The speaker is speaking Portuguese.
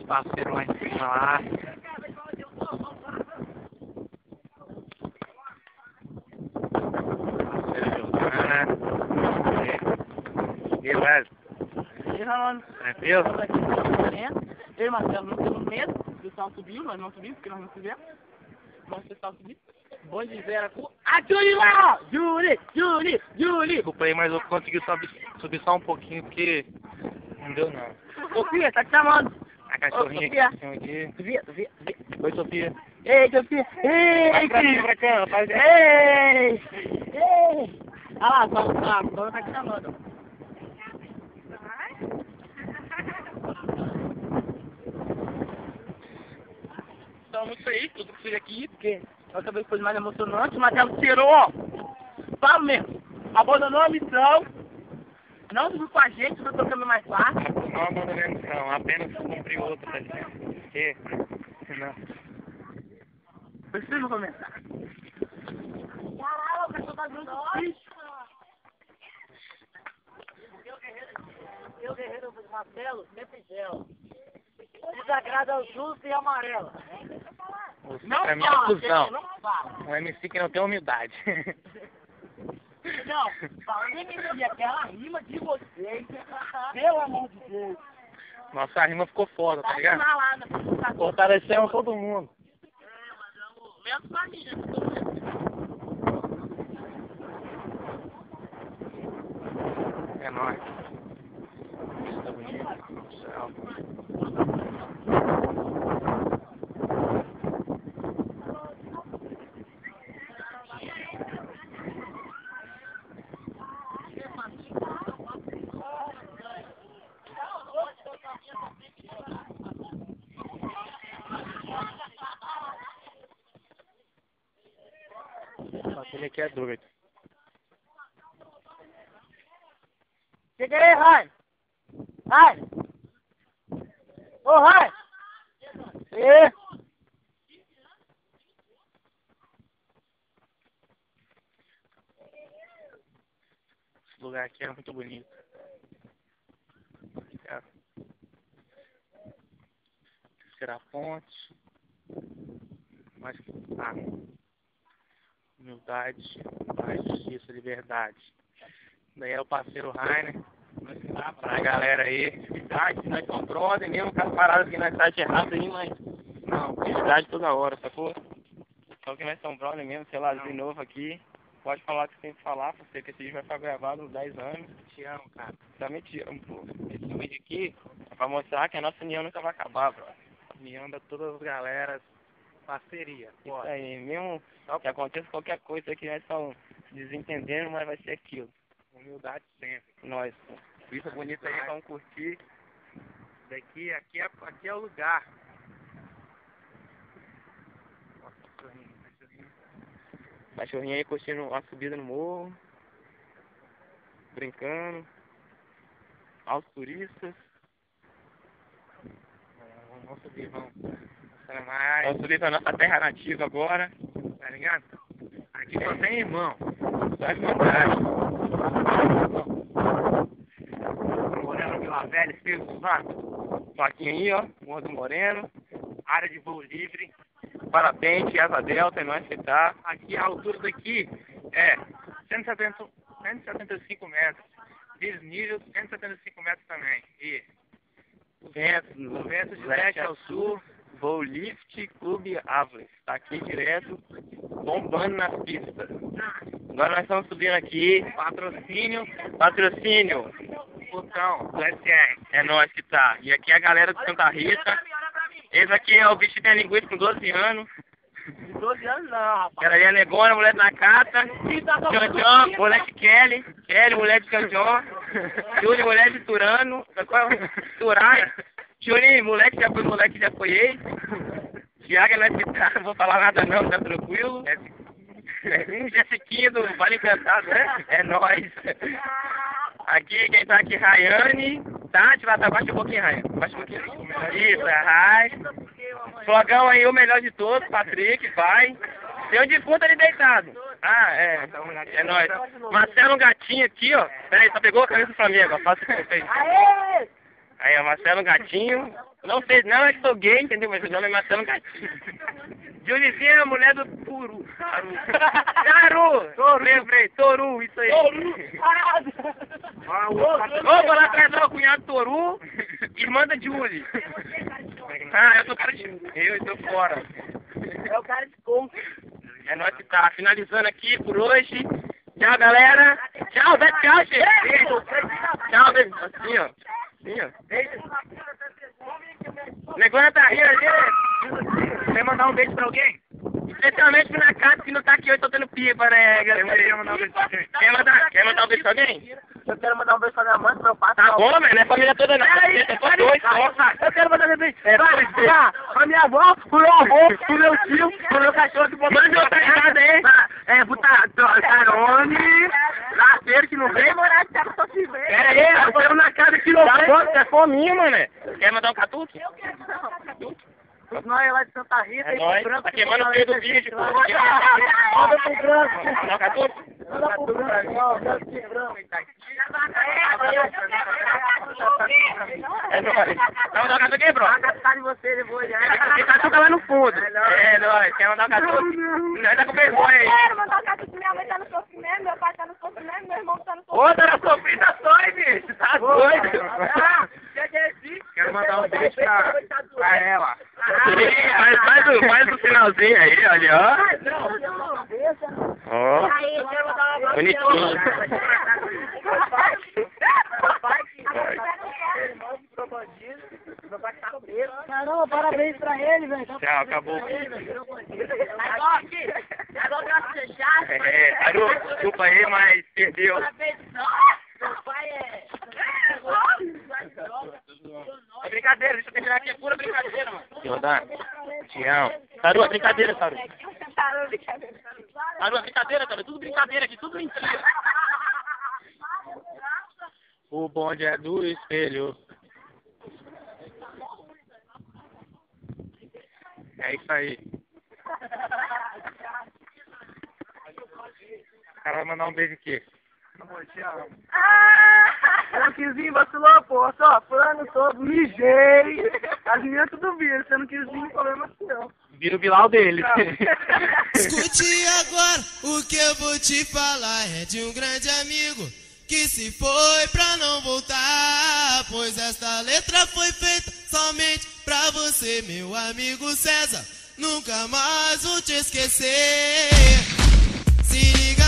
parceiros lá em cima lá. Parceiro jogando. E velho? E Rolando? Tranquilo? Eu e Marcelo não temos medo do pessoal subir, nós não subimos porque nós não fizemos. Mas o pessoal subir. Bom de zero com a Júli lá! Júli! Desculpa aí, mas eu consegui subir só um pouquinho porque não deu não. Sofia, tá te chamando! A cachorrinha Sofia. aqui, aqui. Sofia. Oi, Sofia. Ei, Sofia! Ei, Pra cá, rapaz. Ei! Olha lá, a dona tá te chamando. Então, muito feliz tudo que fiz aqui, porque outra vez foi mais emocionante, mas ela tirou, ó. Fala mesmo. Abandonou a missão. Não subiu com a gente, não trocamos mais fácil. Não abandonei a missão, apenas cumpri outra, tá ligado? Porque, senão... Preciso começar. Caralho, o cachorro tá junto com bicho. Eu, guerreiro Marcelo, sempre gel. Desagrada ao justo e amarelo. Você Não é minha fala, cuzão. não fala. Um MC que não tem humildade. Não, falando em MC, aquela rima de vocês, pelo amor de Deus. Nossa, a rima ficou foda, tá ligado? Lá na computador. Fortalecemos todo mundo. Mas é o mesmo família, É nóis. Isso tá bonito. Céu. Aquele aqui é doido. Chega aí, Rai! Rai! Ô, Rai! E? Esse lugar aqui é muito bonito. Será ponte. Mas, humildade, paz, justiça, liberdade. Daí é o parceiro Rainer. Pra galera aí, atividade, nós somos brother mesmo, com as paradas que nós estamos errados aí, mas não, atividade toda hora, sacou? Só que nós somos brother mesmo, sei lá, de novo aqui. Pode falar o que tem que falar, porque esse vídeo vai ficar gravado uns 10 anos. Te amo, cara. Também te amo, pô. Esse vídeo aqui é pra mostrar que a nossa união nunca vai acabar, brother. União da todas as galeras, parceria. Isso aí, mesmo que aconteça qualquer coisa aqui, nós estamos desentendendo, mas vai ser aquilo. Humildade sempre. Nós. Vista bonita aí, vamos curtir. Daqui, aqui é o lugar. Nossa, cachorrinho. Cachorrinho aí curtindo uma subida no morro. Brincando. Aos turistas. Vamos subir, vamos. Vamos subir pra nossa terra nativa agora. Tá ligado? Aqui só tem irmão. Só é verdade. Moreno Vila Velha, Espírito Santo. Plaquinha aí, ó. Morro do Moreno. Área de voo livre. Parapente, asa delta, é nóis que tá. Aqui a altura daqui é 175 metros. Desnível 175 metros também. E vento de leste ao sul. Voo Lift Clube Árvores. Tá aqui direto, bombando nas pistas. Agora nós estamos subindo aqui. Patrocínio. Botão do SR. É nós que tá. E aqui é a galera de Santa Rita. Esse aqui é o bicho que tem linguiça com 12 anos. 12 anos não, rapaz. Aquela ali é Negona, mulher na cata. Canjão, moleque Kelly, mulher de Canjão. Júlio, mulher de Turano. Turai. Júlio, moleque já foi ex. Tiago, nós que tá, não vou falar nada não, tá tranquilo. Jessiquinha do Vale Encantado, né? É nóis. Aqui, quem tá aqui, Rayane. Tati, lá tá, baixa um pouquinho, Rayane. Baixa um pouquinho. Isso, é Ray. Flogão aí, o melhor de todos, Patrick, vai. Tem um defunto ali deitado. Ah, é. É nóis. Marcelo Gatinho aqui, ó. Peraí, só pegou a camisa do Flamengo, ó. Faça o que você fez. Aê! Aí, ó, Marcelo Gatinho. Não sei, não é que sou gay, entendeu? Mas o nome é Marcelo Gatinho. Julizinha é a mulher do Puru. Taru! Lembrei, Toru, isso aí. Toru! Parado! Ô, vou lá atrás do cunhado Toru, irmã da Julie. Ah, eu sou cara de... Eu tô fora. É o cara de como. É nós que tá finalizando aqui por hoje. Tchau, galera. Tchau, dá tchau, gente. Beijo. Tchau, beijo. Assim, ó. Assim, ó. Beijo. O negócio tá rindo ali. Quer mandar um beijo pra alguém? Especialmente pro Nakato que não tá aqui hoje soltando pipa, né, galera? Quer mandar um beijo pra alguém? Quer mandar um beijo pra alguém? Eu quero mandar um beijo pra minha mãe, pro meu pai. Tá bom, mas não é família toda não. É só dois, só. Eu quero mandar um beijo pra minha avó, pro meu avô, pro meu tio, pro meu cachorro que botou. Manda outra casa aí. Pro Tarone, laceiro que não vem, morar de terra só se vê. Pera aí, eu tô na casa que não vem. Tá fominha, mano. Quer mandar um catuque? Eu quero. Nós lá de Santa Rita, é nóis, tá queimando o fio do vídeo. Manda pro branco. Dá um catuque? Manda pro branco. É nóis. Vai mandar um catuque, bro? Vai gastar de você depois, já. Tem catuca lá no fundo. É nóis. Quer mandar um catuque? Nós tá com vergonha aí. Quero mandar um catuque, minha mãe tá no sofrimento, meu pai tá no sofrimento, meu irmão tá no sofrimento. Ô, tá na sofritações, bicho. Tá doido. Quero mandar um beijo pra ela. Faz o finalzinho aí, olha, ó. Ó. Bonitinho. Caramba, parabéns pra ele, velho. Tchau, acabou. Agora fechado. Taru, desculpa aí, mas perdeu. É brincadeira, deixa eu terminar aqui, é pura brincadeira, mano. Tião. Taru, é brincadeira, Taru. Taru, é brincadeira, Taru, tudo brincadeira aqui, tudo mentira. O bonde é do espelho. É isso aí. O cara vai mandar um beijo aqui. Franquinho vacilou, pô, só plano todo, mijei. As meninas tudo viram, você não quis vir, problema seu. Vira o Bilal dele. Escute agora, o que eu vou te falar é de um grande amigo que se foi pra não voltar, pois esta letra foi feita somente pra você, meu amigo César. Nunca mais vou te esquecer. Se liga